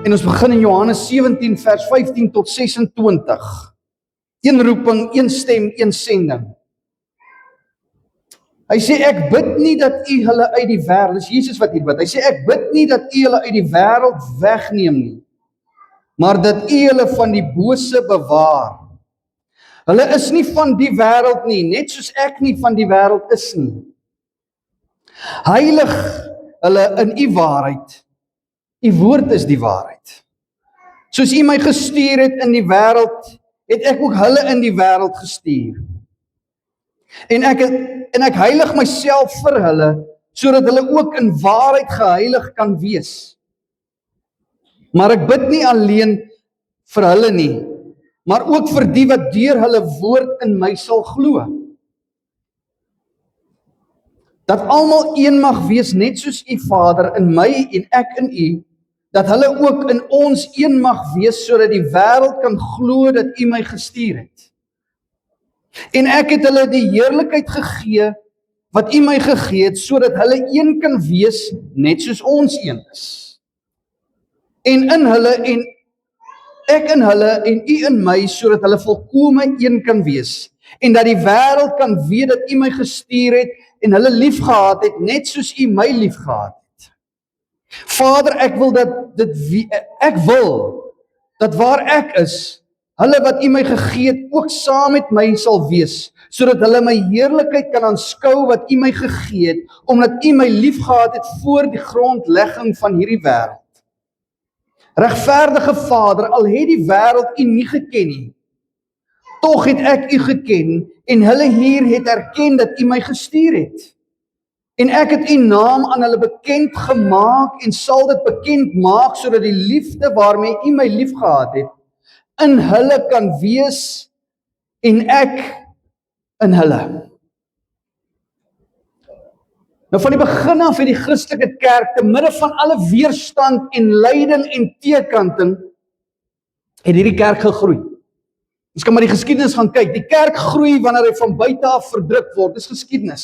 En ons begin in Johannes 17 vers 15 tot 26. Een roeping, een stem, een sending. Hy sê, ek bid nie dat u hulle uit die wêreld, dis Jesus wat hier bid, hy sê, ek bid nie dat u hulle uit die wêreld wegneem nie, maar dat u hulle van die bose bewaar. Hulle is nie van die wêreld nie, net soos ek nie van die wêreld is nie. Heilig hulle in u waarheid, u woord is die waarheid. Soos u my gestuur het in die wêreld, het ek ook hulle in die wêreld gestuur. En ek heilig myself vir hulle, sodat hulle ook in waarheid geheilig kan wees. Maar ek bid nie alleen vir hulle nie, maar ook vir die wat deur hulle woord in my sal glo. Dat almal een mag wees, net soos u Vader in my en ek in u, dat hulle ook in ons een mag wees, sodat die wêreld kan glo dat u my gestuur het. En ek het hulle die heerlikheid gegee, wat u my gegee het, sodat hulle een kan wees, net soos ons een is. En in hulle, en ek in hulle, en u in my, sodat hulle volkome een kan wees. En dat die wêreld kan weet dat u my gestuur het, en hulle lief gehad het, net soos u my lief gehad het. Vader, ek wil dat waar ek is, hulle wat u my gegee het, ook saam met my sal wees, sodat hulle my heerlikheid kan aanskou wat u my gegee het, omdat u my lief gehad het voor die grondlegging van hierdie wêreld. Regverdige Vader, al het die wêreld u nie geken nie, tog het ek u geken, en hulle hier het erken dat u my gestuur het. En ek het u naam aan hulle bekend gemaak, en sal dit bekend maak, sodat die liefde waarmee u my lief gehad het, in hulle kan wees, en ek in hulle. Nou van die begin af het die Christelike kerk, te midde van alle weerstand en lyding en teekanting, het hierdie kerk gegroei. Ons kan maar die geskiedenis gaan kyk. Die kerk groei wanneer hy van buite af verdruk word. Dis geskiedenis.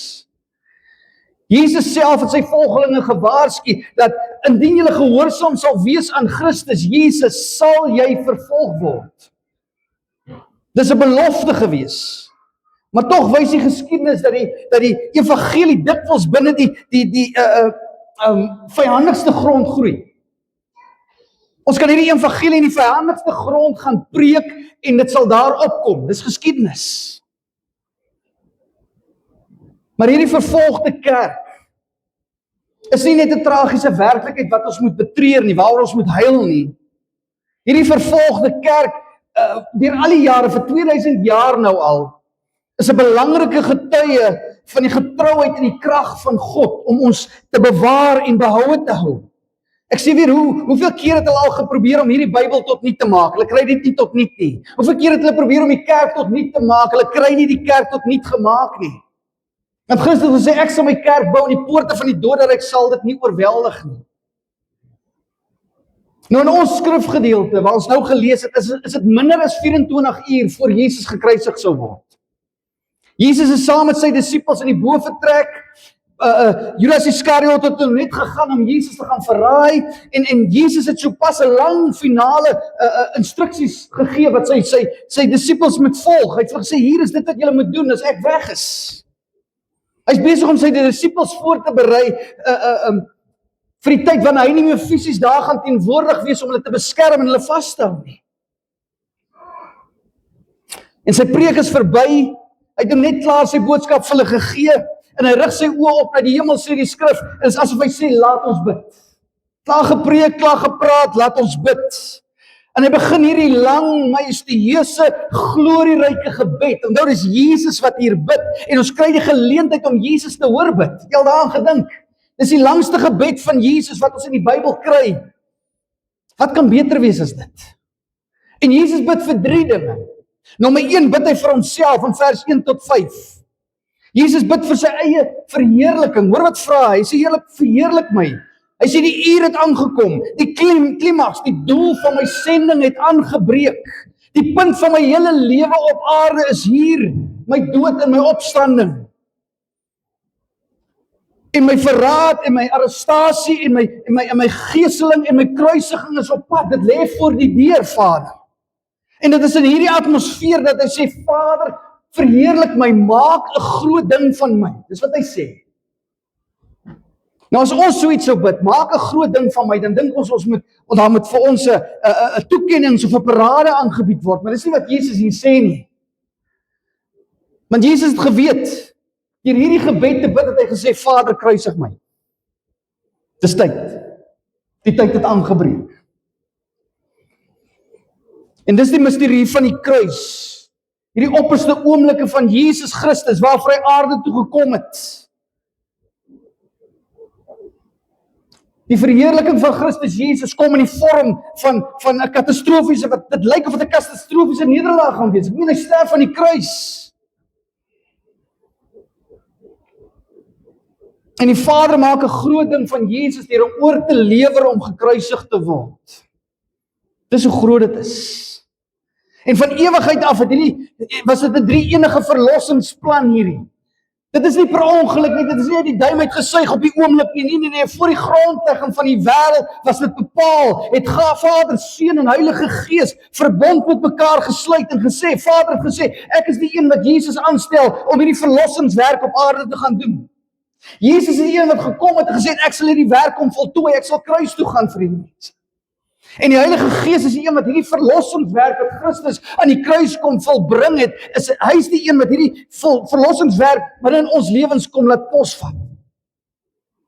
Jesus self het sy volgelinge gewaarsku dat indien julle gehoorsaam sal wees aan Christus Jesus, sal jy vervolg word. Dis 'n belofte gewees. Maar tog wys die geskiedenis dat die evangelie dikwels binne die vyandigste grond groei. Ons kan hierdie evangelie in die vyandigste grond gaan preek en dit sal daar opkom. Dis geskiedenis. Maar hierdie vervolgde kerk is nie net 'n tragiese werklikheid wat ons moet betreur nie, waaroor ons moet huil nie. Hierdie vervolgde kerk, deur al die jare, vir 2000 jaar nou al, is 'n belangrike getuie van die getrouheid en die krag van God om ons te bewaar en behoue te hou. Ek sê weer, hoeveel keer het hulle al geprobeer om hierdie Bybel tot niet te maak? Hulle kry dit nie tot niet nie. Hoeveel keer het hulle probeer om die kerk tot niet te maak? Hulle kry nie die kerk tot niet gemaak nie. Want Christus het gesê, ek sal my kerk bou en die poorte van die doderyk sal dit nie oorweldig nie. Nou in ons skrifgedeelte, waar ons nou gelees het, is dit minder as 24 uur voor Jesus gekruisig sou word. Jesus is saam met sy disippels in die boot vertrek. Judas Iskariot het net gegaan om Jesus te gaan verraai, en Jesus het sopas 'n lang finale instruksies gegee wat sy disippels moet volg. Hy het gesê, hier is dit wat julle moet doen as ek weg is. Hy's besig om sy disippels voor te berei vir die tyd wanneer hy nie meer fisies daar gaan teenwoordig wees om hulle te beskerm en hulle vas te hou nie. En sy preek is verby. Hy het net klaar sy boodskap vir hulle gegee, en hy rig sy oë op na die hemel, sê die skrif, en is asof hy sê, laat ons bid. Klaar gepreek, klaar gepraat, laat ons bid. En hy begin hierdie lang, majestueuse, glorieryke gebed. Onthou, dis Jesus wat hier bid, en ons kry die geleentheid om Jesus te hoor bid. Jy al daaraan gedink? Dis die langste gebed van Jesus wat ons in die Bybel kry. Wat kan beter wees as dit? En Jesus bid vir 3 dinge. Nommer 1 bid hy vir homself in vers 1 tot 5. Jesus bid vir sy eie verheerliking. Hoor wat vra hy? Hy sê, Heer, verheerlik my. Hy sê, die uur het aangekom. Die klimaks, die doel van my sending het aangebreek. Die punt van my hele lewe op aarde is hier. My dood en my opstanding. En my verraad, en my arrestasie, en my geeseling, en my kruisiging is op pad. Dit lê voor die deur, Vader. En dit is in hierdie atmosfeer dat hy sê, Vader, verheerlik my, maak 'n groot ding van my. Dis wat hy sê. Nou as ons so iets sou bid, maak 'n groot ding van my, dan dink ons moet vir ons 'n toekenning of 'n parade aangebied word, maar dis nie wat Jesus hier sê nie. Want Jesus het geweet, deur hierdie gebed te bid het hy gesê, Vader, kruisig my. Dis tyd. Die tyd het aangebreek. En dis die misterie van die kruis. Hierdie opperste oomblikke van Jesus Christus, waarvoor hy aarde toe gekom het. Die verheerliking van Christus Jesus kom in die vorm van 'n katastrofiese, wat dit lyk of dit 'n katastrofiese nederlaag gaan wees. Ek meen, hy sterf aan die kruis. En die Vader maak 'n groot ding van Jesus deur hom oor te lewer om gekruisig te word. Dis hoe groot dit is. En van ewigheid af was dit 'n drie-enige verlossingsplan hierdie. Dit is nie per ongeluk nie, dit is nie uit die duim uitgesuig op die oomblik nie, nee, voor die grondlegging van die wêreld was dit bepaal, het Vader, Seun en Heilige Gees verbond met mekaar gesluit en gesê, Vader het gesê, ek is die een wat Jesus aanstel om hierdie verlossingswerk op aarde te gaan doen. Jesus is die een wat gekom het en gesê, ek sal hierdie werk kom voltooi, ek sal kruis toe gaan vir die mense. En die Heilige Gees is die een wat hierdie verlossingswerk wat Christus aan die kruis kom volbring het, hy is die een wat hierdie verlossingswerk wat in ons lewens kom laat posvat.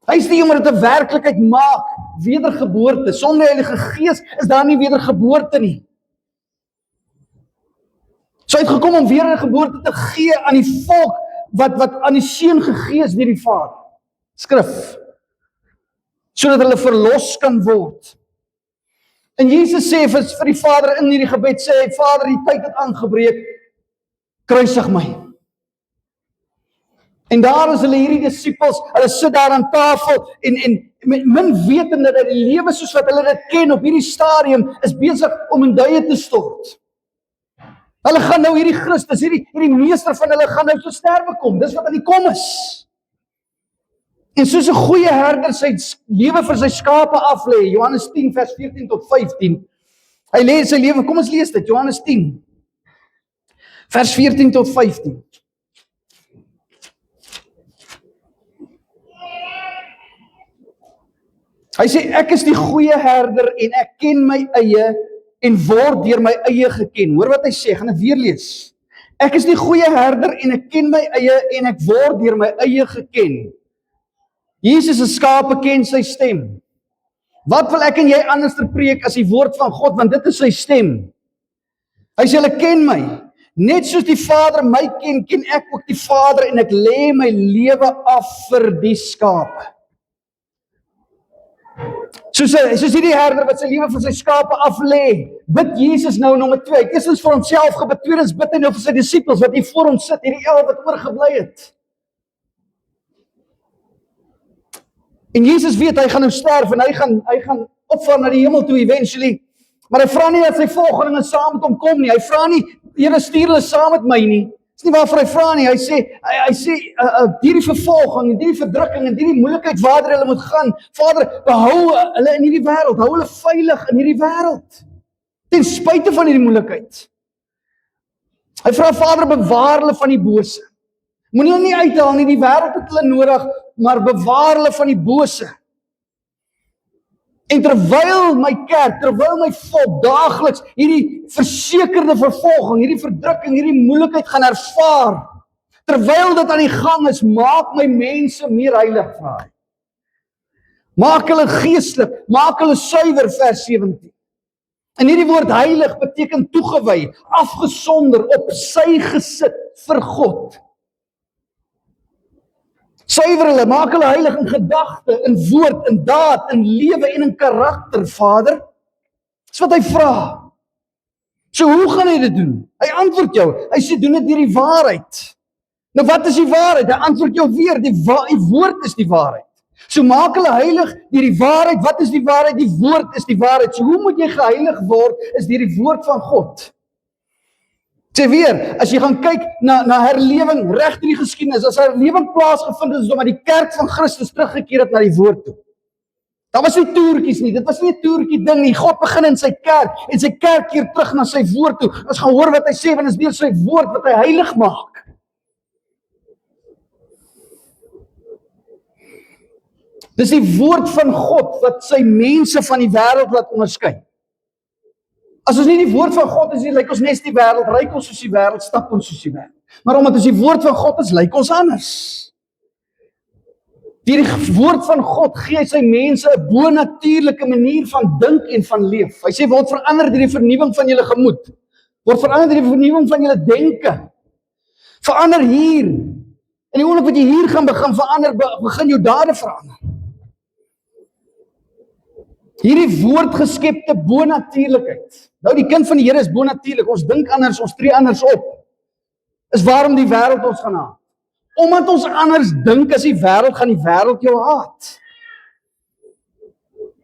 Hy is die een wat dit 'n werklikheid maak, wedergeboorte. Sonder die Heilige Gees is daar nie wedergeboorte nie. So hy het gekom om wedergeboorte te gee aan die volk wat aan die Seun gegee is deur die Vader. Skrif. Sodat hulle verlos kan word. En Jesus sê vir die Vader in hierdie gebed, sê hy, Vader, die tyd het aangebreek, kruisig my. En daar is hulle hierdie disippels, hulle sit daar aan tafel, en min wetende dat die lewe soos wat hulle dit ken op hierdie stadium, is besig om in duie te stort. Hulle gaan nou hierdie Christus, hierdie meester van hulle gaan nou tot sterwe kom, dis wat aan die kom is. En soos 'n goeie herder sy lewe vir sy skape aflê, Johannes 10 vers 14 tot 15. Hy lê sy lewe, kom ons lees dit, Johannes 10 vers 14 tot 15. Hy sê, ek is die goeie herder en ek ken my eie en word deur my eie geken. Hoor wat hy sê, gaan dit weer lees. Ek is die goeie herder en ek ken my eie en ek word deur my eie geken. Jesus se skape ken sy stem. Wat wil ek en jy anders preek as die woord van God, want dit is sy stem. Hy sê, hulle ken my. Net soos die Vader my ken, ken ek ook die Vader en ek lê my lewe af vir die skape. Soos hierdie herder wat sy lewe vir sy skape af lê, bid Jesus nou nommer 2. Hy het eerstens vir homself gebid, tweedens bid hy nou vir sy disippels wat hier voor hom sit, hierdie 11 wat oorgebly het. En Jesus weet, hy gaan nou sterf en hy gaan opvaar na die hemel toe eventually. Maar hy vra nie dat sy volgelinge saam met hom kom nie. Hy vra nie, Here, stuur hulle saam met my nie. Dis nie waarvoor hy vra nie. Hy sê hierdie vervolging en hierdie verdrukking en hierdie moeilikheid waartoe hulle moet gaan, Vader, behou hulle in hierdie wêreld, hou hulle veilig in hierdie wêreld. Ten spyte van hierdie moeilikheid. Hy vra, Vader, bewaar hulle van die bose. Moenie hulle nie uithaal nie, die wêreld het hulle nodig, maar bewaar hulle van die bose. En terwyl my kerk, terwyl my volk daagliks hierdie versekerde vervolging, hierdie verdrukking, hierdie moeilikheid gaan ervaar, terwyl dit aan die gang is, maak my mense meer heilig, vra hy. Maak hulle geestelik, maak hulle suiwer, vers 17. En hierdie woord heilig beteken toegewy, afgesonder, op sy gesit vir God. Suiwer hulle, maak hulle heilig in gedagte, in woord, in daad, in lewe en in karakter, Vader. Dis wat hy vra. So hoe gaan hy dit doen? Hy antwoord jou, hy sê doen dit deur die waarheid. Nou wat is die waarheid? Hy antwoord jou weer, die woord is die waarheid. So maak hulle heilig deur die waarheid. Wat is die waarheid? Die woord is die waarheid. So hoe moet jy geheilig word? Is deur die woord van God. Sê weer, as jy gaan kyk na herlewing reg deur die geskiedenis, as herlewing plaasgevind het, is omdat die kerk van Christus teruggekeer het na die woord toe. Daar was nie toertjies nie, dit was nie 'n toertjie ding nie. God begin in sy kerk, en sy kerk keer terug na sy woord toe. Ons gaan hoor wat hy sê, want dit is deur sy woord wat hy heilig maak. Dis die woord van God wat sy mense van die wêreld laat onderskei. As ons nie die woord van God is nie, lyk ons nes die wêreld, ryk ons soos die wêreld, stap ons soos die wêreld. Maar omdat ons die woord van God is, lyk ons anders. Deur die woord van God gee hy sy mense 'n bo-natuurlike manier van dink en van leef. Hy sê, word verander deur die vernuwing van julle gemoed. Word verander deur die vernuwing van julle denke. Verander hier. En die oomblik wat jy hier gaan begin verander, begin jou dade verander. Hierdie woordgeskepte bo-natuurlikheid. Nou die kind van die Here is bo-natuurlik. Ons dink anders, ons tree anders op. Is waarom die wêreld ons gaan haat. Omdat ons anders dink as die wêreld, gaan die wêreld jou haat.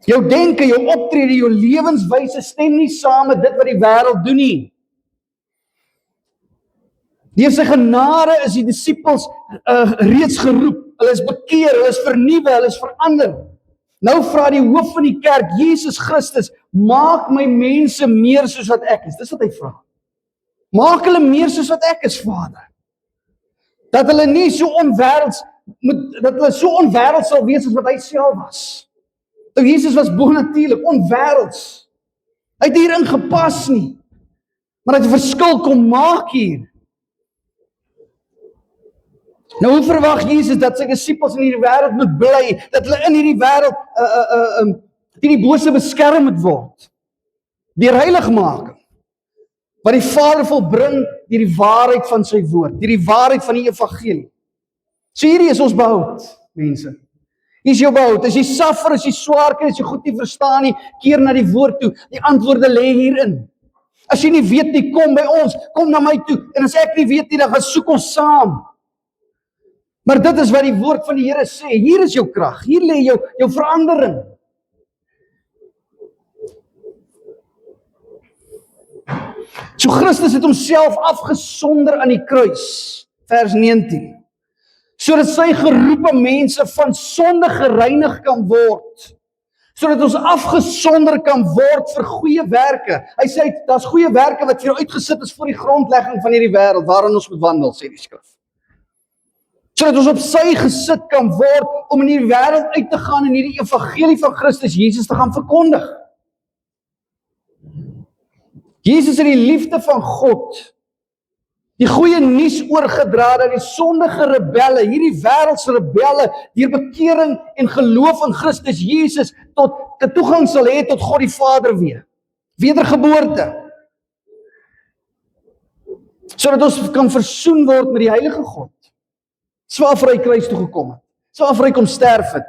Jou denke, jou optrede, jou lewenswyse stem nie saam met dit wat die wêreld doen nie. Deur sy genade is die disippels reeds geroep. Hulle is bekeer, hulle is vernuwe, hulle is verander. Nou vra die hoof van die kerk, Jesus Christus, maak my mense meer soos wat ek is. Dis wat hy vra. Maak hulle meer soos wat ek is, Vader. Dat hulle nie so onwêrelds, dat hulle so onwêrelds sal wees as wat hy self was. Nou Jesus was bo-natuurlik, onwêrelds. Hy het hierin gepas nie. Maar hy het 'n verskil kom maak hier. Nou hoe verwag Jesus dat sy disippels in hierdie wêreld moet bly, dat hulle in hierdie wêreld teen die bose beskerm moet word? Deur heiligmaking. Wat die Vader volbring deur die waarheid van sy woord, deur die waarheid van die evangelie. So hierdie is ons behoud, mense. Hier is jou behoud. As jy suffer, as jy swaar kry, as jy goed nie verstaan nie, keer na die woord toe. Die antwoorde lê hierin. As jy nie weet nie, kom by ons, kom na my toe. En as ek nie weet nie, dan gaan soek ons saam. Maar dit is wat die woord van die Here sê. Hier is jou krag. Hier lê jou verandering. So Christus het homself afgesonder aan die kruis, vers 19. Sodat sy geroepe mense van sonde gereinig kan word. Sodat ons afgesonder kan word vir goeie werke. Hy sê, daar's goeie werke wat vir jou uitgesit is voor die grondlegging van hierdie wêreld, waarin ons moet wandel, sê die skrif. Sodat ons op sy gesit kan word, om in hierdie wêreld uit te gaan en hierdie evangelie van Christus Jesus te gaan verkondig. Jesus het die liefde van God, die goeie nuus oorgedra dat die sondige rebelle, hierdie wêreldse rebelle, deur bekering en geloof in Christus Jesus tot toegang sal hê tot God die Vader weer. Wedergeboorte. Sodat ons kan versoen word met die heilige God. So waarvoor hy kruis toe gekom het. So waarvoor hy kom sterf het.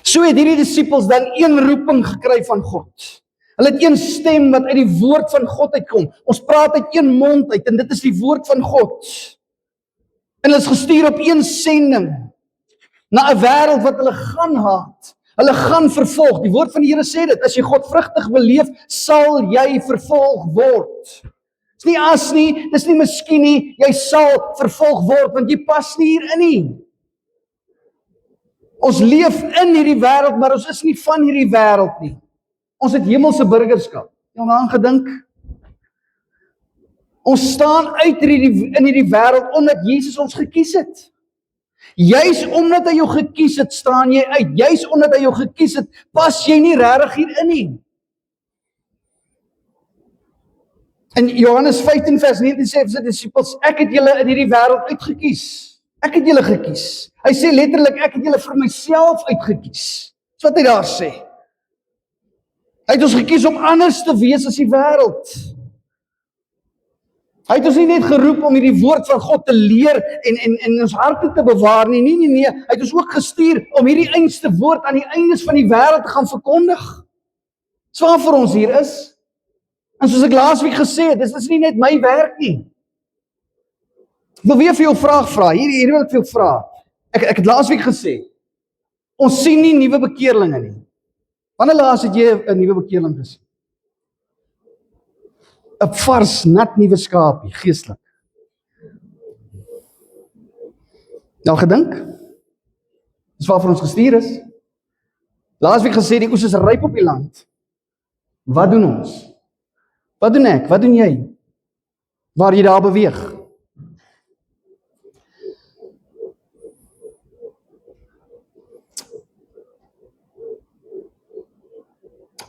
So het hierdie disippels dan een roeping gekry van God. Hulle het een stem wat uit die woord van God uitkom. Ons praat uit een mond uit en dit is die woord van God. En hulle is gestuur op een sending na 'n wêreld wat hulle gaan haat. Hulle gaan vervolg. Die woord van die Here sê dit, as jy God vrugtig wil leef, sal jy vervolg word. Dis nie as nie, dis nie miskien nie, jy sal vervolg word, want jy pas nie hierin nie. Ons leef in hierdie wêreld, maar ons is nie van hierdie wêreld nie. Ons het hemelse burgerskap. Jy het daaraan gedink? Ons staan uit in hierdie wêreld omdat Jesus ons gekies het. Juis omdat hy jou gekies het, staan jy uit. Juis omdat hy jou gekies het, pas jy nie regtig hierin nie. In Johannes 15 vers 19 sê hy vir sy disippels, ek het julle in hierdie wêreld uitgekies. Ek het julle gekies. Hy sê letterlik, ek het julle vir myself uitgekies. Dis wat hy daar sê. Hy het ons gekies om anders te wees as die wêreld. Hy het ons nie net geroep om hierdie woord van God te leer en ons harte te bewaar nie. Nee. Hy het ons ook gestuur om hierdie einste woord aan die eindes van die wêreld te gaan verkondig. Dis waarvoor ons hier is. En soos ek laasweek gesê het, dis nie net my werk nie. Ek wil weer vir jou 'n vraag vra. Hier wil ek vir jou vra. Ek het laasweek gesê, ons sien nie nuwe bekeerlinge nie. Wanneer laas het jy 'n nuwe bekeerling gesien? 'n vars, nat nuwe skaapie, geestelik. Nou gedink? Dis waarvoor ons gestuur is. Laasweek gesê die oes is ryp op die land. Wat doen ons? Wat doen ek? Wat doen jy? Waar jy daar beweeg?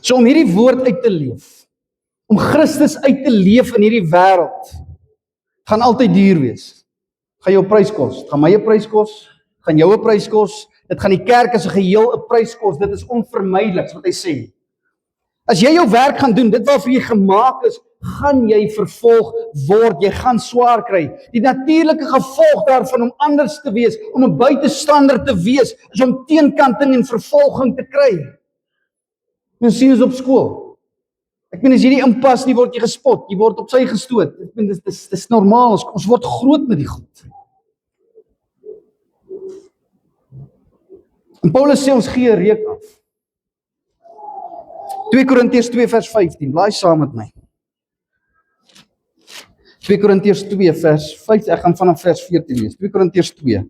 So om hierdie woord uit te leef, om Christus uit te leef in hierdie wêreld, gaan altyd duur wees. Gaan jou 'n prys kos, gaan my 'n prys kos, gaan jou 'n prys kos, dit gaan die kerk as 'n geheel 'n prys kos, dit is onvermydelik, wat hy sê. As jy jou werk gaan doen, dit waarvoor jy gemaak is, gaan jy vervolg word, jy gaan swaar kry. Die natuurlike gevolg daarvan om anders te wees, om 'n buitestander te wees, is om teenkanting en vervolging te kry. Mens sien ons op skool. Ek meen as jy nie inpas nie, word jy gespot, jy word op sy gestoot. Ek meen dis normaal, ons word groot met die goed. En Paulus sê ons gee 'n reuk af. 2 Korintiërs 2 vers 15, blaai saam met my. 2 Korintiërs 2 vers 5, ek gaan vanaf vers 14 lees. 2 Korintiërs 2.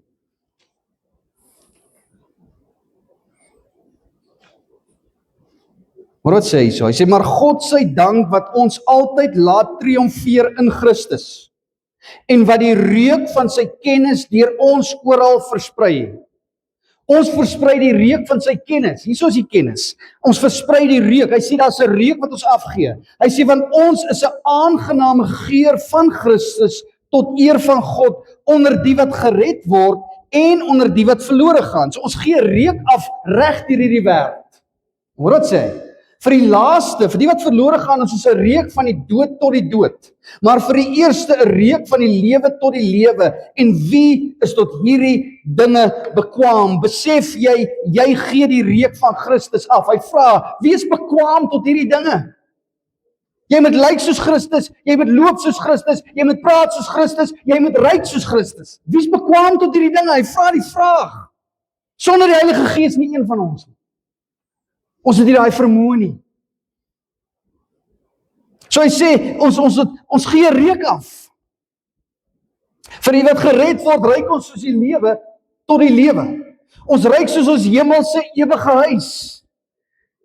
Maar wat sê hy so? Hy sê, maar God sy dank wat ons altyd laat triomfeer in Christus, en wat die reuk van sy kennis deur ons oral versprei. Ons versprei die reuk van sy kennis. Hierso is die kennis. Ons versprei die reuk. Hy sê daar's 'n reuk wat ons afgee. Hy sê want ons is 'n aangename geur van Christus tot eer van God onder die wat gered word en onder die wat verlore gaan. So ons gee reuk af reg deur hierdie wêreld. Hoor wat sê hy? Vir die laaste, vir die wat verlore gaan, is ons 'n reuk van die dood tot die dood. Maar vir die eerste 'n reuk van die lewe tot die lewe. En wie is tot hierdie dinge bekwaam? Besef jy gee die reuk van Christus af. Hy vra, wie is bekwaam tot hierdie dinge? Jy moet lyk soos Christus, jy moet loop soos Christus, jy moet praat soos Christus, jy moet ryk soos Christus. Wie is bekwaam tot hierdie dinge? Hy vra die vraag. Sonder die Heilige Gees nie een van ons nie. Ons het nie daai vermoë nie. So hy sê, ons gee reuk af. Vir die wat gered word, ryk ons soos die lewe tot die lewe. Ons ryk soos ons hemelse ewige huis.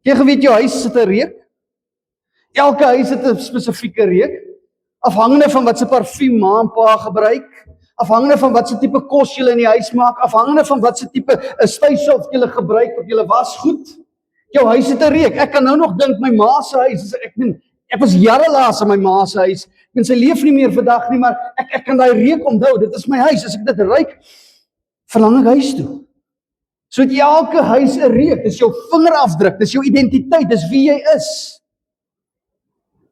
Jy geweet jou huis het 'n reuk? Elke huis het 'n spesifieke reuk, afhangende van wat se parfuum ma en pa gebruik, afhangende van wat se tipe kos jy in die huis maak, afhangende van wat se tipe stysel jy gebruik op jou wasgoed. Jou huis het 'n reuk. Ek kan nou nog dink my ma se huis, ek was jare laas in my ma se huis. Sy leef nie meer vandag nie, maar ek kan daai reuk onthou. Dit is my huis. As ek dit ruik, verlang ek huis toe. So het elke huis 'n reuk. Dis jou vingerafdruk, dis jou identiteit, dis wie jy is.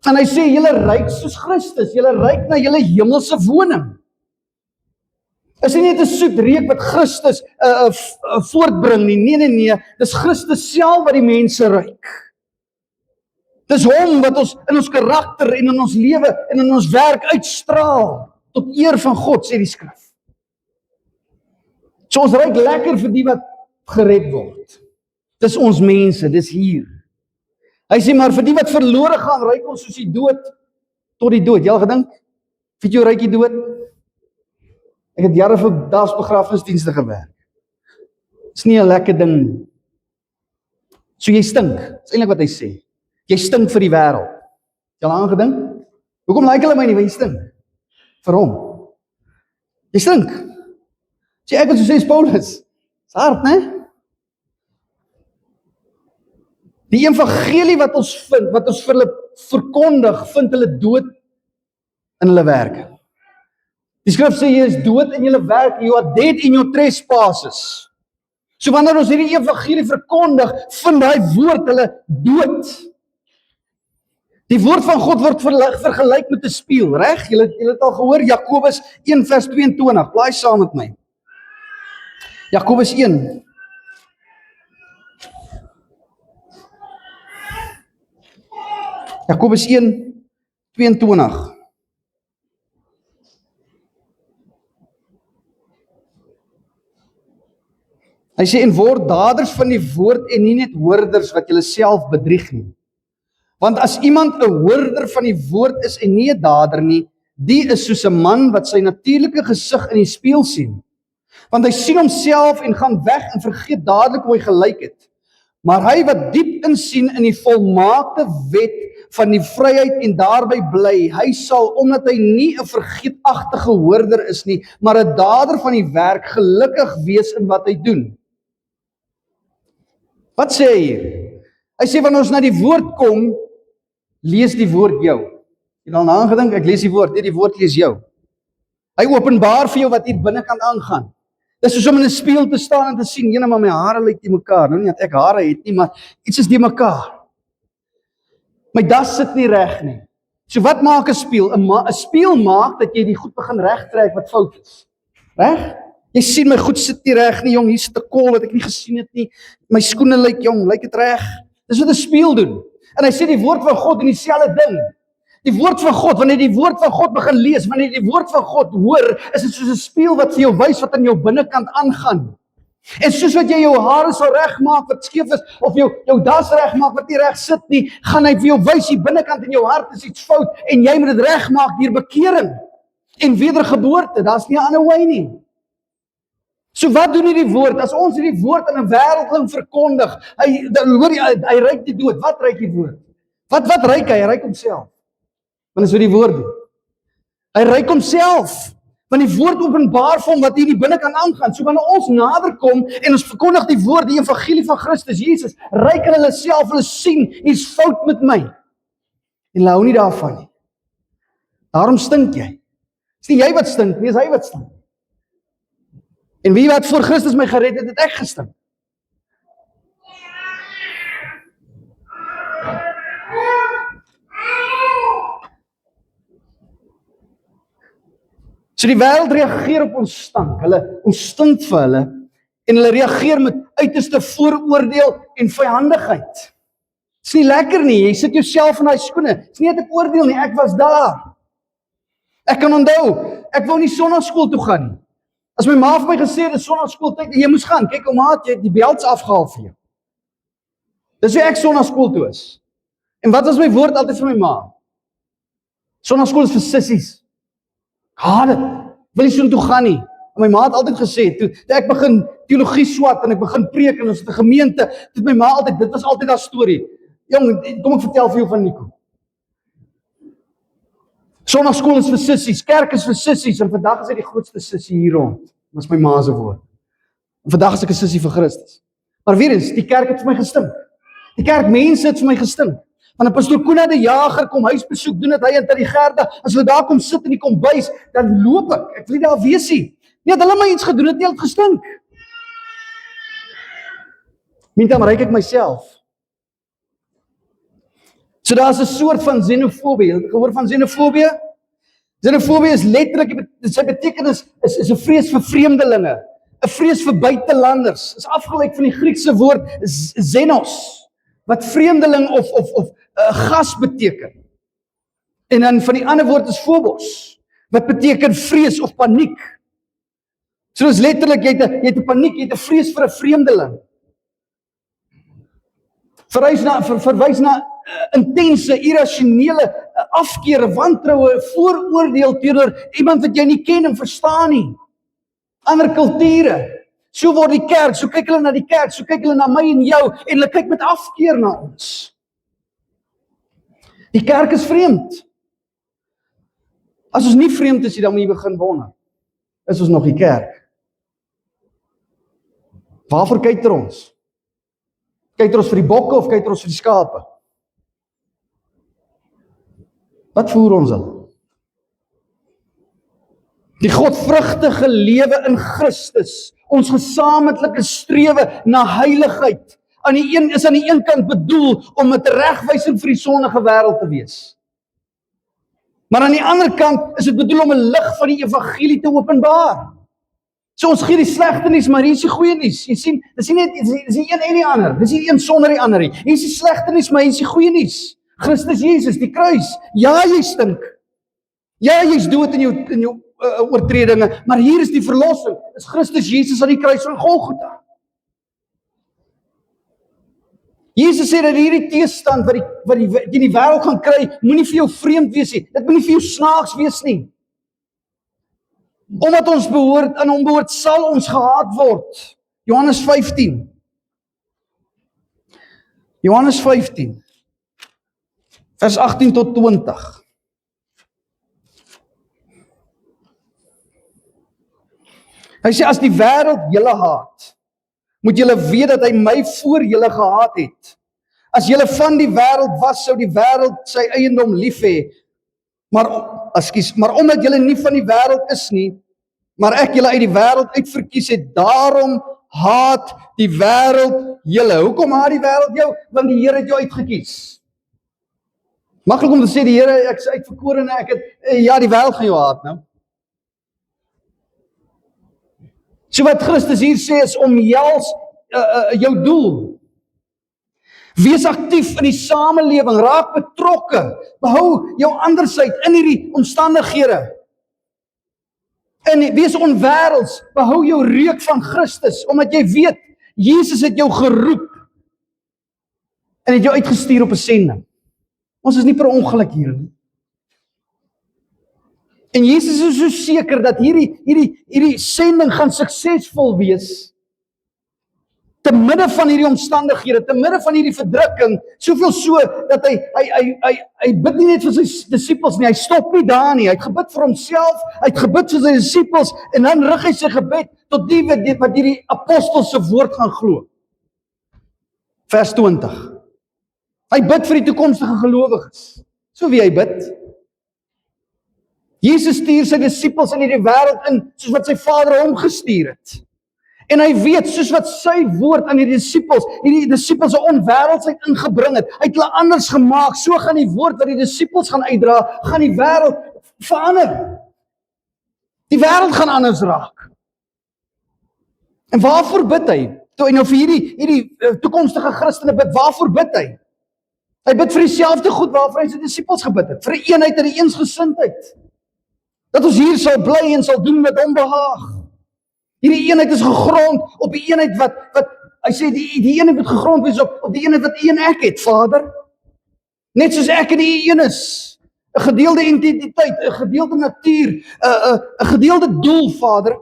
En hy sê julle ryk soos Christus, julle ryk na julle hemelse woning. Is nie net 'n soet reuk wat Christus voortbring nie. Nee, dis Christus self wat die mense ryk. Dis hom wat ons in ons karakter en in ons lewe en in ons werk uitstraal tot eer van God, sê die skrif. So ons ryk lekker vir die wat gered word. Dis ons mense, dis hier. Hy sê maar vir die wat verlore gaan, ryk ons soos die dood tot die dood. Jy al gedink? Vir jou ryk die dood? Ek het jare vir dagsbegrafnisdienste gewerk. Dis nie 'n lekker ding nie. So jy stink. Dis eintlik wat hy sê. Jy stink vir die wêreld. Jy al aangedink? Hoekom like hulle my nie, want jy stink? Vir hom. Jy stink. Sê ek het so sê Paulus. Dis hard, né? Die evangelie wat ons vind, wat ons vir hulle verkondig, vind hulle dood in hulle werke. Die skrif sê jy is dood in julle werk, you are dead in your trespasses. So wanneer ons hierdie evangelie verkondig, vind daai woord hulle dood. Die woord van God word vergelyk met 'n spieël, reg? Julle het al gehoor Jakobus 1 vers 22. Blaai saam met my. Jakobus 1. Jakobus 1 22. Hy sê en word daders van die woord en nie net hoorders wat julle self bedrieg nie. Want as iemand 'n hoorder van die woord is en nie 'n dader nie, die is soos 'n man wat sy natuurlike gesig in die spieël sien. Want hy sien homself en gaan weg en vergeet dadelik hoe hy gelyk het. Maar hy wat diep insien in die volmaakte wet van die vryheid en daarby bly, hy sal, omdat hy nie 'n vergeetagtige hoorder is nie, maar 'n dader van die werk, gelukkig wees in wat hy doen. Wat sê hy hier? Hy sê, wanneer ons na die woord kom, lees die woord jou. Jy het al nagedink, ek lees die woord, nie die woord lees jou. Hy openbaar vir jou wat hier binnekant aangaan. Dis soos om in 'n spieël te staan en te sien, jene, maar my hare lyk nie mekaar. Nou nie dat ek hare het nie, maar iets is nie mekaar. My das sit nie reg nie. So wat maak 'n spieël? 'n Spieël maak dat jy die goed begin regtrek wat fout is. Reg? Jy sien my goed sit nie reg nie, jong, hier sit 'n kol wat ek nie gesien het nie. My skoene lyk, jong, lyk dit reg? Dis wat 'n spieël doen. En hy sê die woord van God doen dieselfde ding. Die woord van God, wanneer jy die woord van God begin lees, wanneer jy die woord van God hoor, is dit soos 'n spieël wat vir jou wys wat aan jou binnekant aangaan. En soos wat jy jou hare sal regmaak wat skeef is, of jou das regmaak wat nie reg sit nie, gaan hy vir jou wys hier binnekant in jou hart is iets fout en jy moet dit regmaak deur bekering en wedergeboorte. Daar's nie 'n ander wy nie. So wat doen hierdie woord? As ons hierdie woord aan 'n wêreldling verkondig, hy ryk die dood. Wat ryk die woord? Wat ryk hy? Hy ryk homself. Want dis wat die woord doen. Hy ryk homself. Want die woord openbaar vir hom wat hier in die binnekant aangaan. So wanneer ons nader kom en ons verkondig die woord, die evangelie van Christus Jesus, ryk hulle self, hulle sien, hier's fout met my. En hulle hou nie daarvan nie. Daarom stink jy. Dis nie jy wat stink nie, is hy wat stink. En wie wat voor Christus my gered het, het ek gestink. So die wêreld reageer op ons stank, ons stink vir hulle, en hulle reageer met uiterste vooroordeel en vyandigheid. Dis nie lekker nie, jy sit jouself in daai skoene. Dis nie dat ek oordeel nie, ek was daar. Ek kan onthou, ek wou nie sonnaskool toe gaan nie. As my ma vir my gesê het, dis sonnaskool tyd, jy moes gaan, kyk ou maat, jy het die belts afgehaal vir jou. Dis hoe ek sonnaskool toe is. En wat was my woord altyd vir my ma? Sonnaskool is vir sissies. Haat dit, wil nie so toe gaan nie. En my ma het altyd gesê, toe ek begin teologie swat en ek begin preek en ons het 'n gemeente, toe my ma altyd, dit was altyd haar storie. Jong, kom ek vertel vir jou van Nico. Sonnaskool is vir sissies, kerk is vir sissies, en vandag is hy die grootste sissie hier rond. Dit is my ma se woord. En vandag is ek 'n sissie vir Christus. Maar weer eens, die kerk het vir my gestink. Die kerkmense het vir my gestink. Wanneer pastoor Koena die Jager kom huisbesoek doen, het hy en Terry Gerda, as hulle daar kom sit in die kombuis, dan loop ek wil nie daar wees nie. Nie dat hulle my iets gedoen het, nie het gestink. Meantime ryk ek myself. So daar is 'n soort van xenofobie. Het jy gehoor van xenofobie? Xenofobie is letterlik, sy betekenis is 'n vrees vir vreemdelinge, 'n vrees vir buitelanders. Is afgeleid van die Griekse woord xenos, wat vreemdeling of gas beteken. En dan van die ander woord is phobos, wat beteken vrees of paniek. So is letterlik, jy het 'n paniek, jy het 'n vrees vir 'n vreemdeling. Verwys na intense, irrasionele afkeer, wantroue, vooroordeel teenoor iemand wat jy nie ken en verstaan nie. Ander kulture. So word die kerk, so kyk hulle na die kerk, so kyk hulle na my en jou, en hulle kyk met afkeer na ons. Die kerk is vreemd. As ons nie vreemd is, dan moet jy begin wonder. Is ons nog die kerk? Waarvoor kyk ons? Kyk ons vir die bokke of kyk ons vir die skape? Wat voer ons al? Die godvrugtige lewe in Christus, ons gesamentlike strewe na heiligheid, is aan die een kant bedoel om 'n regwysing vir die sondige wêreld te wees. Maar aan die ander kant is dit bedoel om 'n lig van die evangelie te openbaar. So ons gee die slegte nuus, maar hier is die goeie nuus. Jy sien, dis nie net dis die een en die ander. Dis nie een sonder die ander nie. Hier is die slegte nuus, maar hier is die goeie nuus. Christus Jesus, die kruis. Ja, jy stink. Ja, jy's dood in jou oortredinge, maar hier is die verlossing. Dis Christus Jesus aan die kruis van Golgotha. Jesus sê dat hierdie teestand wat die in die wêreld gaan kry, moenie vir jou vreemd wees nie. Dit moenie vir jou snaaks wees nie. Omdat ons behoort, aan hom behoort, sal ons gehaat word. Johannes 15. Johannes 15. Vers 18 tot 20. Hy sê, as die wêreld julle haat, moet julle weet dat hy my voor julle gehaat het. As julle van die wêreld was, sou die wêreld sy eiendom lief hê. Maar omdat julle nie van die wêreld is nie, maar ek julle uit die wêreld uit verkies het, daarom haat die wêreld julle. Hoekom haat die wêreld jou? Want die Here het jou uitgekies. Maklik om te sê, die Here, ek is uitverkorene, ja, die wêreld gaan jou haat nou. So wat Christus hier sê is omhels jou doel. Wees aktief in die samelewing, raak betrokke, behou jou andersheid in hierdie omstandighede. En wees onwêrelds, behou jou reuk van Christus, omdat jy weet, Jesus het jou geroep en het jou uitgestuur op 'n sending. Ons is nie per ongeluk hier nie. En Jesus is so seker dat hierdie sending gaan suksesvol wees, te midde van hierdie omstandighede, te midde van hierdie verdrukking, soveel so, dat hy bid nie net vir sy disippels nie, hy stop nie daar nie, hy het gebid vir homself, hy het gebid vir sy disippels, en dan rig hy sy gebed, tot die wat hierdie apostels se woord gaan glo. Vers 20. Hy bid vir die toekomstige gelowiges. So wie hy bid. Jesus stuur sy disippels in hierdie wêreld in, soos wat sy Vader hom gestuur het. En hy weet, soos wat sy woord aan hierdie disippels 'n onwêreldsheid ingebring het, hy het hulle anders gemaak, so gaan die woord wat die disippels gaan uitdra, gaan die wêreld verander. Die wêreld gaan anders raak. En waarvoor bid hy? Toe hy nou vir hierdie toekomstige Christene bid, waarvoor bid hy? Hy bid vir dieselfde goed waarvoor hy sy disippels gebid het, vir 'n eenheid en 'n eensgesindheid. Dat ons hier sal bly en sal doen wat hom behaag. Hierdie eenheid is gegrond op die eenheid wat hy sê, die eenheid moet gegrond wees op die eenheid wat U en ek het, Vader. Net soos ek en U een is. 'n gedeelde identiteit, 'n gedeelde natuur, 'n gedeelde doel, Vader.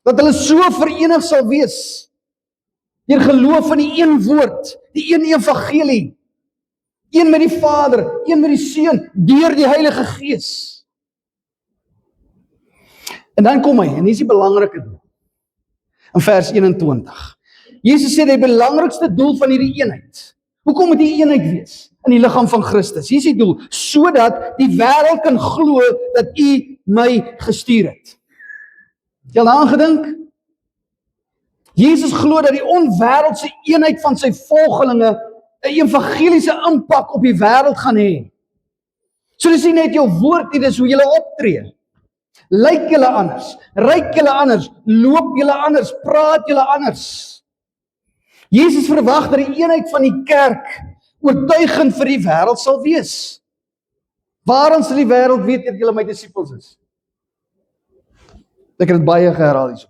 Dat hulle so verenig sal wees. Deur geloof in die een woord, die een evangelie. Een met die Vader, een met die Seun, deur die Heilige Gees. En dan kom hy, en hier is die belangrike doel. In vers 21. Jesus sê die belangrikste doel van hierdie eenheid. Hoekom moet die eenheid wees? In die liggaam van Christus. Hier is die doel, sodat die wêreld kan glo dat U my gestuur het. Jy al daaraan gedink? Jesus glo dat die onwêreldse eenheid van sy volgelinge 'n evangeliese impak op die wêreld gaan hê. So dis nie net jou woord nie, dis hoe jy optree. Lyk julle anders, ryk julle anders, loop julle anders, praat julle anders. Jesus verwag dat die eenheid van die kerk oortuigend vir die wêreld sal wees. Waarom sal die wêreld weet dat julle my disippels is? Ek het dit baie herhaal hierso.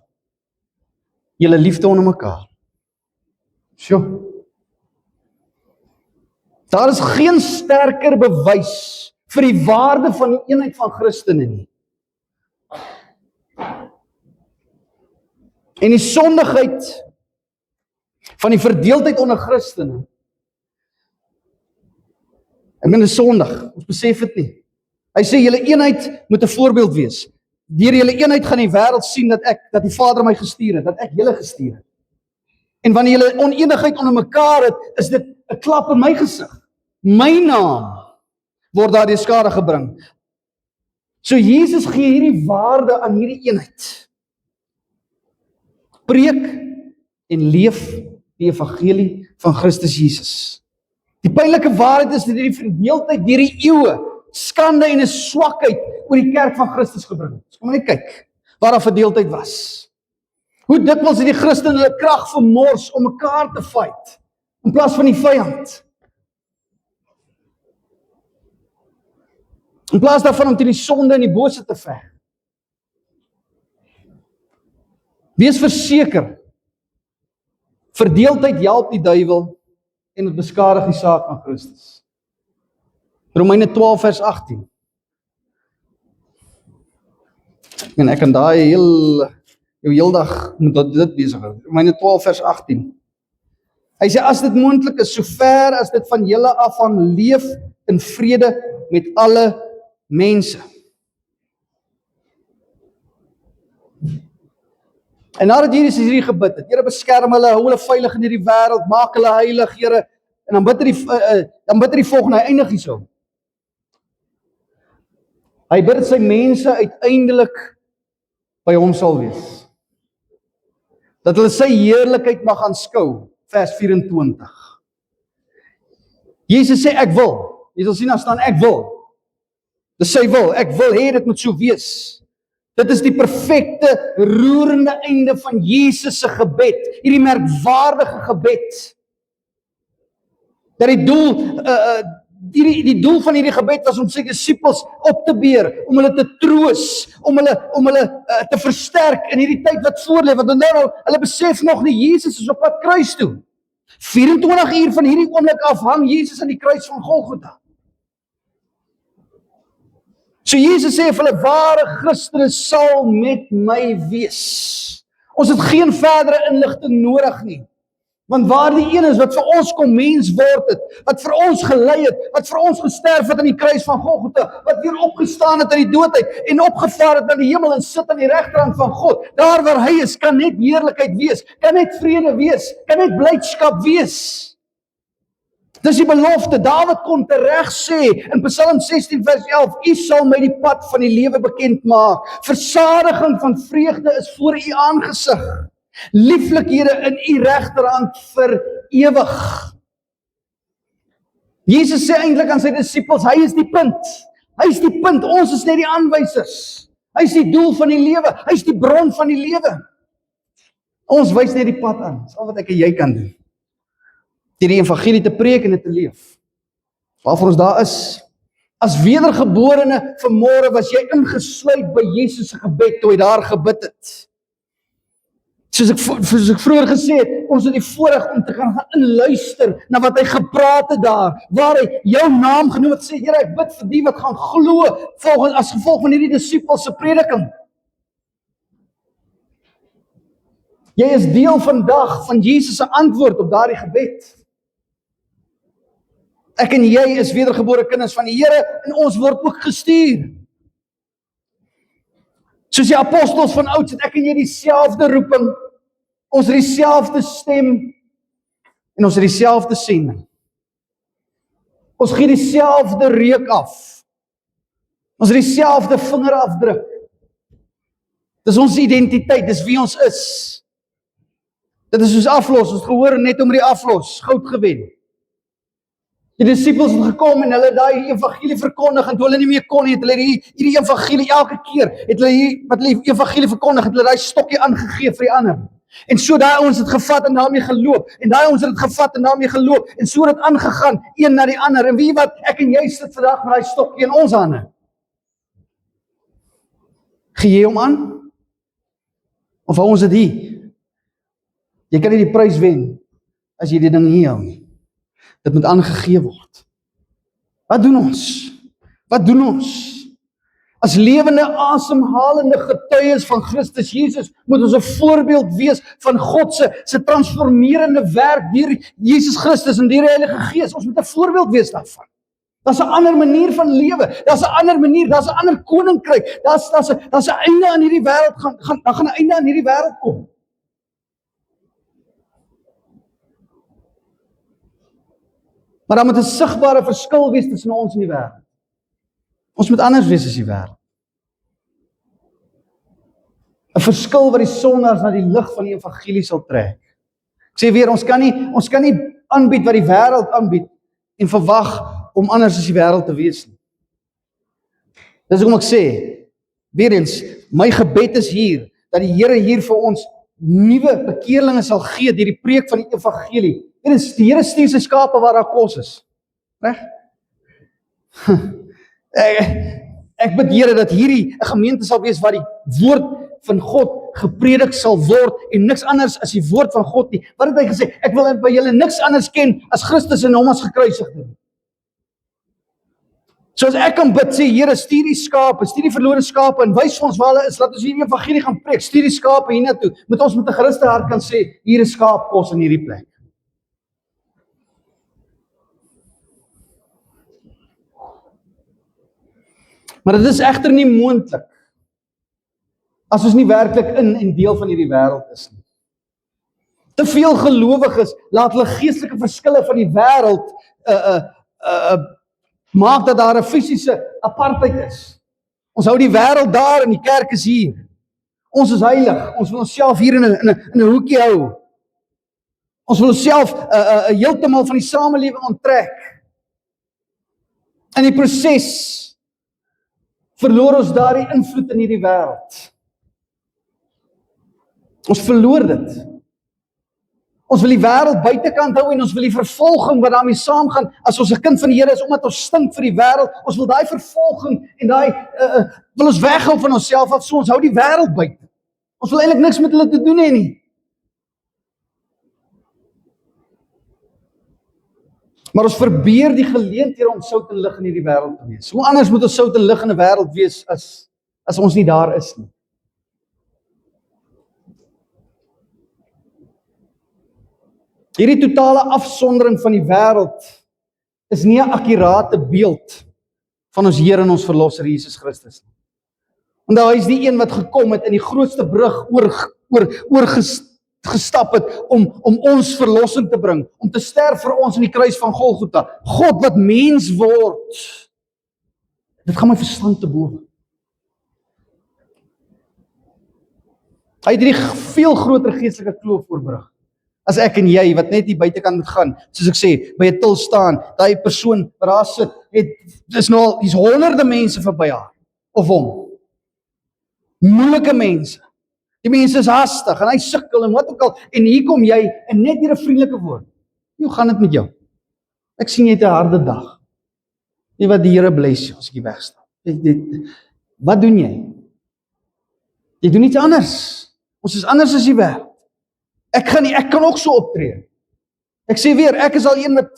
Julle liefde onder mekaar. Sjoe. Daar is geen sterker bewys vir die waarde van die eenheid van Christene nie. En die sondigheid van die verdeeldheid onder Christene. Ek meen, dit is sondig, ons besef dit nie. Hy sê, julle eenheid moet 'n voorbeeld wees. Deur julle eenheid gaan die wêreld sien dat die Vader my gestuur het, dat ek julle gestuur het. En wanneer julle oneenigheid onder mekaar het, is dit 'n klap in my gesig. My naam word daardeur skade gebring. So Jesus gee hierdie waarde aan hierdie eenheid. Preek en leef die evangelie van Christus Jesus. Die pynlike waarheid is dat hierdie verdeeldheid deur die eeue skande en 'n swakheid oor die kerk van Christus gebring het. Kom net kyk waar daar verdeeldheid was. Hoe dikwels het die Christene hulle krag vermors om mekaar te fight in plaas van die vyand. In plaas daarvan om teen die sonde en die bose te veg. Wees verseker, verdeeldheid help die duiwel en het beskadig die saak van Christus. Romeine 12 vers 18. En ek kan daai jou heeldag met dit besig hou. Romeine 12 vers 18. Hy sê, as dit moontlik is, sover as dit van julle afhang, leef in vrede met alle mense. En nadat Jesus hierdie gebid het, Here beskerm hulle, hou hulle veilig in hierdie wêreld, maak hulle heilig, Here, en dan bid hy die volgende, hy eindig hierso. Hy bid dat sy mense uiteindelik by hom sal wees. Dat hulle sy heerlikheid mag aanskou, vers 24. Jesus sê, ek wil. Jy sal sien, daar staan, ek wil. Dis sy wil, ek wil hê dit moet so wees. Dit is die perfekte, roerende einde van Jesus se gebed, hierdie merkwaardige gebed. Dat die doel, die doel van hierdie gebed was om sy disippels op te beer, om hulle te troos, om hulle te versterk in hierdie tyd wat voorlê, want nou, hulle besef nog nie, Jesus is op pad kruis toe. 24 uur van hierdie oomblik af hang Jesus aan die kruis van Golgotha. So Jesus sê vir hulle, ware Christene sal met my wees. Ons het geen verdere inligting nodig nie. Want waar die een is wat vir ons kom mens word het, wat vir ons gelei het, wat vir ons gesterf het aan die kruis van Golgotha, wat weer opgestaan het uit die dood uit en opgevaar het na die hemel en sit aan die regterhand van God. Daar waar hy is, kan net heerlikheid wees, kan net vrede wees, kan net blydskap wees. Dis die belofte. Dawid kon tereg sê in Psalm 16 vers 11, U sal my die pad van die lewe bekend maak. Versadiging van vreugde is voor U aangesig. Lieflikhede in U regterhand vir ewig. Jesus sê eintlik aan sy disippels, hy is die punt. Hy is die punt, ons is net die aanwysers. Hy is die doel van die lewe, hy is die bron van die lewe. Ons wys net die pad aan, dis al wat ek en jy kan doen. Deur die evangelie te preek en dit te leef. Waarvoor ons daar is. As wedergeborene vanmôre was jy ingesluit by Jesus se gebed toe hy daar gebid het. Soos ek vroeër gesê het, ons het die voorreg om te gaan inluister na wat hy gepraat het daar, waar hy jou naam genoem het, sê, Here, ek bid vir die wat gaan glo, as gevolg van hierdie disipels se prediking. Jy is deel vandag van Jesus se antwoord op daardie gebed. Ek en jy is wedergebore kinders van die Here en ons word ook gestuur. Soos die apostels van ouds het ek en jy dieselfde roeping, ons het dieselfde stem en ons het dieselfde sending. Ons gee dieselfde reuk af. Ons het dieselfde vingerafdruk. Dis ons identiteit, dis wie ons is. Dit is soos aflos, ons gehoor net om die aflos, goud gewen. Die disipels het gekom en hulle daai evangelie verkondig en toe hulle nie meer kon nie, het hulle hierdie evangelie elke keer, het hulle wat hulle evangelie verkondig, het hulle daai stokkie aangegee vir die ander. En so daai ons het gevat en daarmee geloop, en daai ons het dit gevat en daarmee geloop, en so het dit aangegaan, een na die ander, en wie wat, ek en jy sit vandag met daai stokkie in ons hande. Gee jy hom aan? Of hou ons dit hier? Jy kan nie die prys wen, as jy die ding hier hou nie. Dit moet aangegee word. Wat doen ons? Wat doen ons? As lewende, asemhalende getuies van Christus Jesus, moet ons 'n voorbeeld wees van God se transformerende werk deur Jesus Christus en deur die Heilige Gees. Ons moet 'n voorbeeld wees daarvan. Daar's 'n ander manier van lewe. Daar's 'n ander manier, daar's 'n ander koninkryk. Daar's 'n einde aan hierdie wêreld daar gaan 'n einde aan hierdie wêreld kom. Maar daar moet 'n sigbare verskil wees tussen ons en die wêreld. Ons moet anders wees as die wêreld. 'n Verskil wat die sondaars na die lig van die evangelie sal trek. Ek sê weer, ons kan nie aanbied wat die wêreld aanbied en verwag om anders as die wêreld te wees nie. Dis hoekom ek sê, weer eens, my gebed is hier, dat die Here hier vir ons nuwe bekeerlinge sal gee deur die preek van die evangelie. Die Here stuur sy skape waar daar kos is. Reg? Ek bid Here dat hierdie 'n gemeente sal wees waar die woord van God gepredik sal word en niks anders as die woord van God nie. Wat het hy gesê? Ek wil by julle niks anders ken as Christus en hom as gekruisigde. So as ek kan bid, sê Here, stuur die skape, stuur die verlore skape en wys vir ons waar hulle is, laat ons hierdie evangelie gaan preek, stuur die skape hiernatoe, moet ons met 'n geruste hart kan sê, hier is skaapkos in hierdie plek. Maar dit is egter nie moontlik as ons nie werklik in en deel van hierdie wêreld is nie. Te veel gelowiges laat hulle geestelike verskille van die wêreld maak dat daar 'n fisiese apartheid is. Ons hou die wêreld daar en die kerk is hier. Ons is heilig. Ons wil onsself hier in 'n hoekie hou. Ons wil onsself heeltemal van die samelewing onttrek. In die proses verloor ons daardie invloed in hierdie wêreld. Ons verloor dit. Ons wil die wêreld buitekant hou en ons wil die vervolging wat daarmee saamgaan as ons 'n kind van die Here is omdat ons stink vir die wêreld. Ons wil daai vervolging en daai wil ons weghou van onsself af, so ons hou die wêreld buite. Ons wil eintlik niks met hulle te doen hê nie. Maar ons verbeur die geleenthede om sout en lig in hierdie wêreld te wees. Hoe anders moet ons sout en lig in 'n wêreld wees as ons nie daar is nie? Hierdie totale afsondering van die wêreld is nie 'n akkurate beeld van ons Here en ons Verlosser Jesus Christus nie. Onthou, hy is die een wat gekom het en die grootste brug gestap het om ons verlossing te bring, om te sterf vir ons in die kruis van Golgotha. God wat mens word. Dit gaan my verstand te bowe. Hy het hierdie veel groter geestelike kloof oorbrug as ek en jy, wat net hier buitekant moet gaan, soos ek sê, by 'n til staan, daai persoon wat daar sit, dis nou al, hier's honderde mense verby haar, of hom. Moeilike mense. Die mense is hastig, en hy sukkel, en wat ook al, en hier kom jy, en net hier 'n vriendelike woord. Hoe gaan dit met jou? Ek sien jy het 'n harde dag. Nee, wat die Here bless jou, as ek hier wegstaan. Wat doen jy? Jy doen iets anders. Ons is anders as die wêreld. Ek kan ook so optree. Ek sê weer, ek is al een met,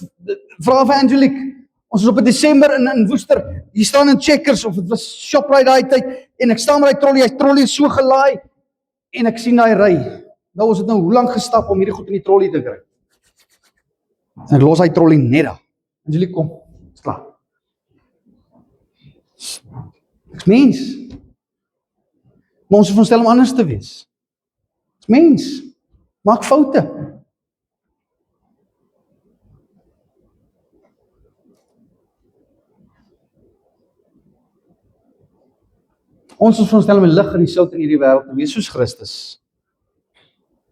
vra vir Angelique, ons is op 'n Desember in Woester, hier staan in Checkers, of het was Shoprite daai tyd, en ek staan met die trolley is so gelaai, en ek sien daai ry. Nou ons het nou hoe lank gestap om hierdie goed in die trolley te kry. En ek los daai trolley net daar. Angelique, kom, is klaar. Ek's mens. Maar ons moet stel om anders te wees. Ek's mens. Maak foute. Ons is veronderstel om 'n lig in die sout in hierdie wêreld te wees soos Christus.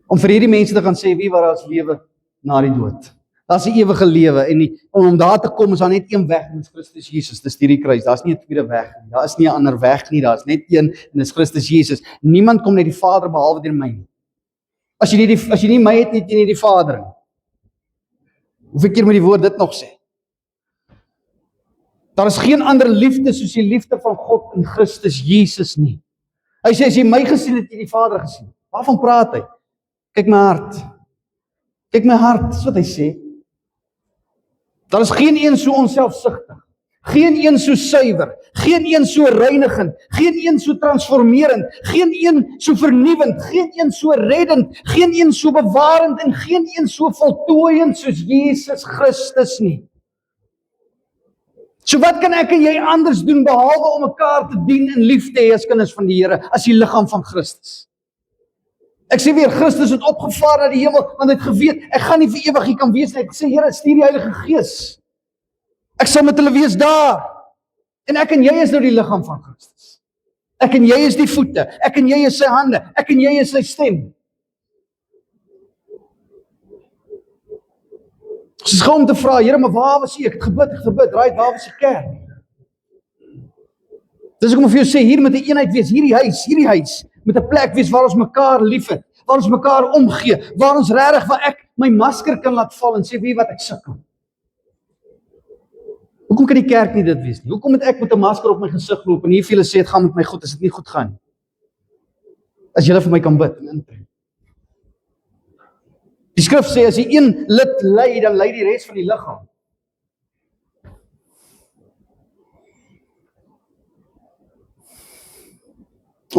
Om vir hierdie mense te gaan sê, wie waar daar is lewe na die dood. Daar's 'n ewige lewe en om daar te kom is daar net een weg en dit is Christus Jesus. Dis hierdie kruis. Daar's nie 'n tweede weg nie. Daar is nie 'n ander weg nie. Daar's net een en dis Christus Jesus. Niemand kom net die Vader behalwe deur my nie. As jy nie my het nie, jy nie die Vader nie. Hoeveel keer moet die woord dit nog sê? Daar is geen ander liefde soos die liefde van God in Christus Jesus nie. Hy sê, as jy my gesien het, jy die Vader gesien. Waarvan praat hy? Kyk my hart. Kyk my hart, dis wat hy sê. Daar is geen een so onselfsugtig. Geen een so suiwer, geen een so reinigend, geen een so transformerend, geen een so vernuwend, geen een so reddend, geen een so bewarend en geen een so voltooiend soos Jesus Christus nie. So wat kan ek en jy anders doen behalwe om mekaar te dien en lief te hê as kinders van die Here, as die liggaam van Christus? Ek sê weer, Christus het opgevaar na die hemel, want hy het geweet, ek gaan nie vir ewig hier kan wees nie. Ek sê, Here, stuur die Heilige Gees. Ek sal met hulle wees daar. En ek en jy is nou die liggaam van Christus. Ek en jy is die voete. Ek en jy is sy hande. Ek en jy is sy stem. Ons is gewoon om te vra, Here, maar waar was jy? Ek het gebid, right, waar was die kerk? Dis ek om vir jou sê, hier moet 'n eenheid wees, hierdie huis, moet 'n plek wees waar ons mekaar liefhet, waar ons mekaar omgee, waar ons regtig, waar ek my masker kan laat val en sê, wie wat ek sukkel. Hoekom kan die kerk nie dit wees nie? Hoekom moet ek met 'n masker op my gesig loop en nie vir julle sê, het gaan met my goed, as dit nie goed gaan nie? As julle vir my kan bid en intree. Die skrif sê, as die een lid ly, dan ly die res van die liggaam.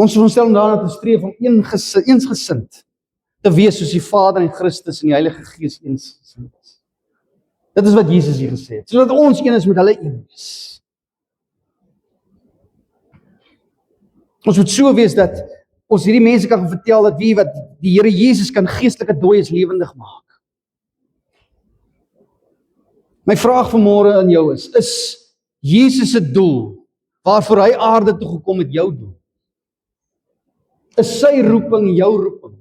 Ons veronderstel om daarna te streef om eensgesind te wees soos die Vader en Christus en die Heilige Gees eensgesind is. Dit is wat Jesus hier gesê het. Sodat ons een is met hulle een wees. Ons moet so wees dat ons hierdie mense kan vertel dat wie wat die Here Jesus kan geestelike dooies lewendig maak. My vraag vanmôre aan jou is Jesus se doel waarvoor hy aarde toe gekom het jou doel? Is sy roeping jou roeping?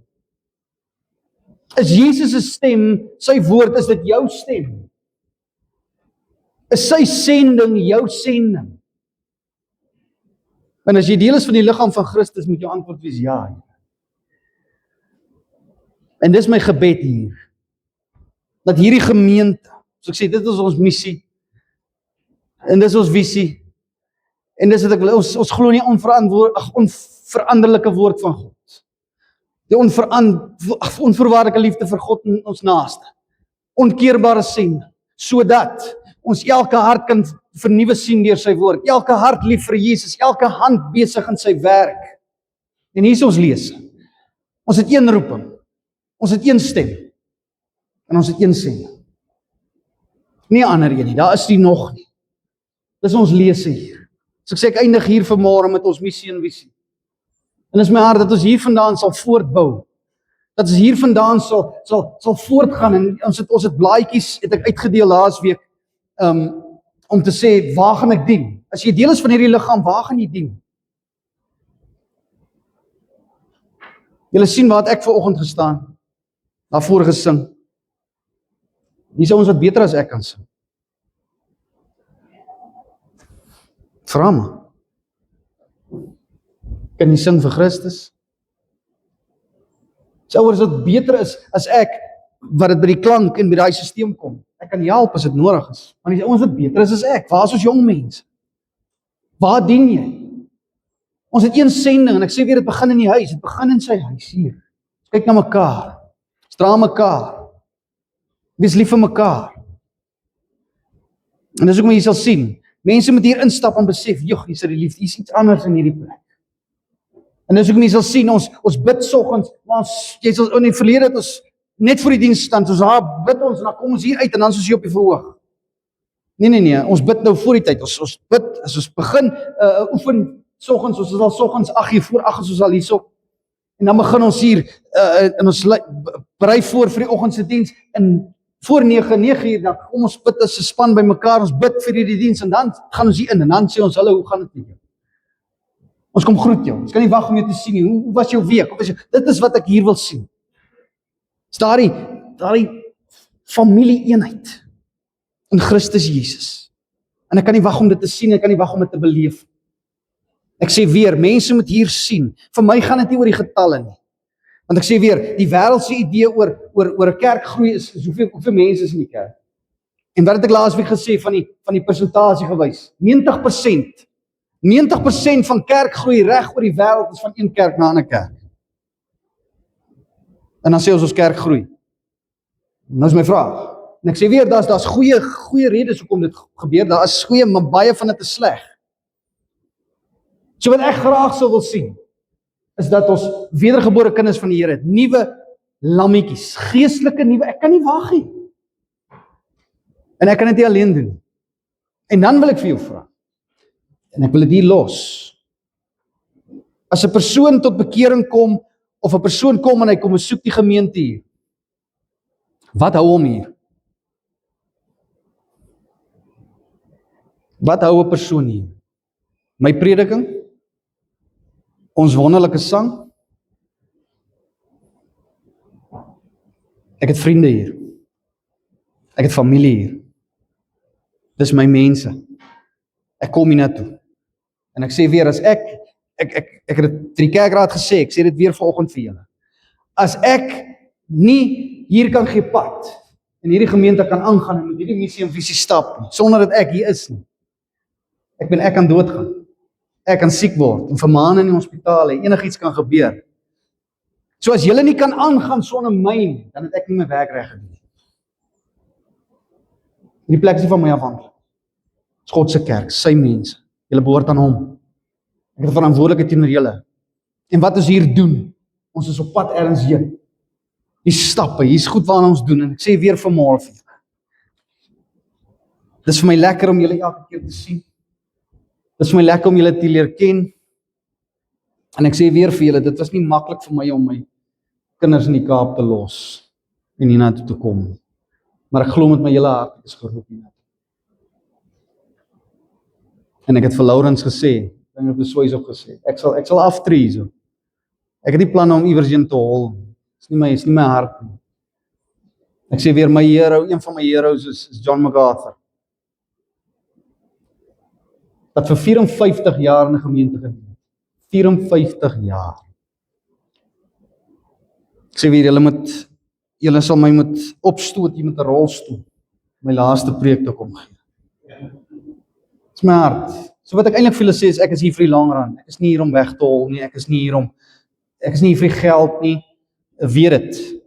Is Jesus se stem, sy woord, is dit jou stem? Is sy sending jou sending? En as jy deel is van die liggaam van Christus, moet jou antwoord wees ja. En dis my gebed hier, dat hierdie gemeente, so ek sê, dit is ons missie, en dis ons visie, en dis wat ek wil, ons glo nie onveranderlike woord van God. Die onvoorwaardelike liefde vir God en ons naaste. Onkeerbare sien, sodat ons elke hart kan vernuwe sien deur sy woord. Elke hart lief vir Jesus, elke hand besig in sy werk. En hier is ons lees. Ons het een roeping. Ons het een stem. En ons het een sending. Nie ander een nie, daar is die nog nie. Dis ons lese hier. So ek sê ek eindig hier vanmôre met ons missie en visie. En is my hart dat ons hier vandaan sal voortbou. Dat ons hier vandaan sal voortgaan en ons het blaadjies het ek uitgedeel laasweek om te sê waar gaan ek dien? As jy deel is van hierdie liggaam, waar gaan jy dien? Julle sien waar het ek vanoggend gestaan? Daarvoor gesing. Hier is ons wat beter as ek kan sing. Vra maar. Kan jy sing vir Christus? Ouers wat beter is as ek, wat dit by die klank en by die stelsel kom. Ek kan help as dit nodig is. Maar die ouens wat beter is as ek, waar is ons jong mense? Waar dien jy? Ons het een sending, en ek sê weer, dit begin in die huis, dit begin in sy huis hier. Ons kyk na mekaar, ons dra mekaar, wees lief vir mekaar. En dis ook wat jy sal sien, mense moet hier instap en besef, joh, hier is die liefde, hier is iets anders in hierdie plek. En dis ook wat jy sal sien, ons bid soggens, maar jy sal in die verlede het ons net voor die diens staan, soos bid ons, en dan kom ons hier uit, en dan soos hier op die verhoog. Nee, ons bid nou voor die tyd, ons bid, as ons begin oefen soggens, ons is al soggens 8 uur voor 8 is ons al hierso, en dan begin ons hier, en ons berei voor die oggendse diens, en voor 9 uur, dan kom ons bid as 'n span by mekaar, ons bid vir die diens, en dan gaan ons hier in, en dan sê ons, hallo, hoe gaan dit met jou? Ons kom groet jou, ons kan nie wag om jou te sien nie, hoe was jou week? Dit is wat ek hier wil sien. Is daardie familie-eenheid in Christus Jesus. En ek kan nie wag om dit te sien, ek kan nie wag om dit te beleef. Ek sê weer, mense moet hier sien. Vir my gaan dit nie oor die getalle nie. Want ek sê weer, die wêreldse idee oor 'n kerk groei is hoeveel mense is in die kerk. En wat het ek laasweek gesê van die persentasie gewys? 90% van kerkgroei reg oor die wêreld is van een kerk na 'n ander kerk. En dan sê ons kerk groei. Nou is my vraag. En ek sê weer, daar's goeie redes hoekom dit gebeur. Daar is goeie, maar baie van dit is sleg. So wat ek graag sou wil sien, is dat ons wedergebore kinders van die Here het, nuwe lammetjies, geestelike nuwe, ek kan nie wag nie. En ek kan dit nie alleen doen. En dan wil ek vir jou vra, en ek wil dit hier los. As 'n persoon tot bekering kom, of 'n persoon kom en hy kom besoek die gemeente hier, wat hou hom hier? Wat hou 'n persoon hier? My prediking? Ons wonderlike sang? Ek het vriende hier. Ek het familie hier. Dis my mense. Ek kom hier na toe. En ek sê weer, as ek het dit vir die kerkraad gesê, ek sê dit weer vanoggend vir julle. As ek nie hier kan gee pad, en hierdie gemeente kan aangaan, en met hierdie missie en visie stap, sonder dat ek hier is nie. Ek kan doodgaan. Ek kan siek word, en vermaan in die hospitale, enigiets kan gebeur. So as julle nie kan aangaan sonder my nie, dan het ek nie my werk reg gedoen. Die plek is nie van my afhanklik. Dit is God se kerk, sy mense. Julle behoort aan hom. Ek het verantwoordelikheid teenoor julle. En wat ons hier doen, ons is op pad ergens heen. Die stappe, hier's goed waarna ons doen, en ek sê weer vanmôre vir julle. Dit is vir my lekker om julle elke keer te sien. Dit is vir my lekker om julle te leer ken. En ek sê weer vir julle, dit was nie maklik vir my om my kinders in die Kaap te los en hiernatoe te kom. Maar ek glo met my hele hart, ek is geroep hiernatoe. En ek het vir Laurens gesê, en ek het vir Swys ook gesê, ek sal aftree so. Ek het nie planne om iewers heen te hol. Dit is nie my hart nie. Ek sê weer, my hero, een van my heroes is John MacArthur. Wat vir 54 jaar in 'n gemeente gedien het. 54 jaar. Ek sê weer, julle sal my moet opstoot hier met 'n rolstoel. My laaste preek te kom gee. Dit is my hart. So wat ek eintlik vir julle sê is, ek is hier vir die lang run. Ek is nie hier om weg te hol nie, ek is nie hier vir die geld nie. Ek weet dit.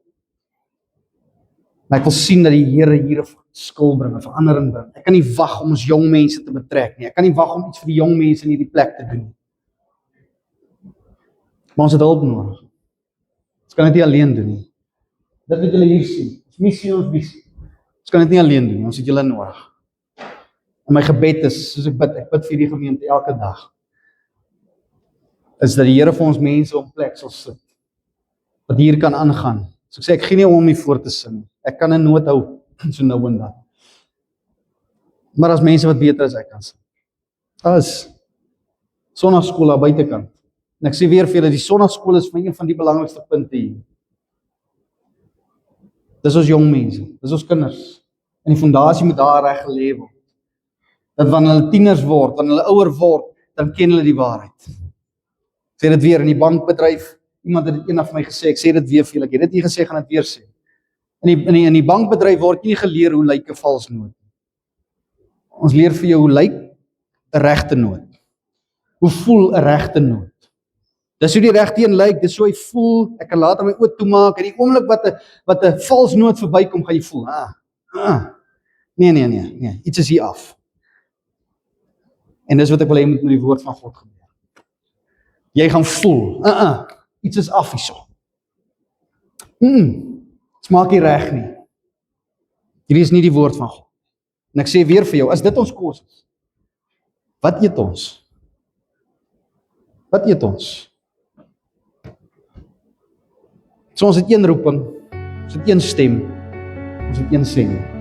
Maar ek wil sien dat die Here hier 'n verskil bring, 'n verandering bring. Ek kan nie wag om ons jong mense te betrek nie. Ek kan nie wag om iets vir die jong mense in hierdie plek te doen. Maar ons het hulp nodig. Ons kan dit nie alleen doen nie. Dit wat julle hier sien, is missie ons visie. Ons kan dit nie alleen doen nie, ons het julle nodig. En my gebed is, soos ek bid vir die gemeente elke dag, is dat die Here vir ons mense op plek sal sit, wat hier kan aangaan. So ek sê, ek gee nie om nie voor te sing. Ek kan 'n noot hou, so nou en dan. Maar as mense wat beter as ek kan sing. As sonnaarskool aan buitekant. En ek sê weer vir julle, die sonnaarskool is vir my een van die belangrikste punte hier. Dis ons jong mense, dis ons kinders. En die fondasie moet daar reg gelê word. Dat wanneer hulle tieners word, wanneer hulle ouer word, dan ken hulle die waarheid. Ek sê dit weer, in die bankbedryf, iemand het dit eendag vir my gesê, ek sê dit weer vir julle, ek het dit nie gesê, gaan dit weer sê. In die bankbedryf word nie geleer hoe lyk 'n vals noot. Ons leer vir jou hoe lyk 'n regte noot. Hoe voel 'n regte noot? Dis hoe die regte een lyk, dis hoe hy voel. Ek kan later my oë toemaak en die oomblik wat 'n vals noot verbykom, gaan jy voel, nee, iets is hier af. En dis wat ek wil hê met die woord van God gebeur. Jy gaan voel, iets is af hierso. Smaak nie reg nie. Hierdie is nie die woord van God. En ek sê weer vir jou, as dit ons kos is, wat eet ons? Wat eet ons? So ons het een roeping, ons het een stem, ons het een stem.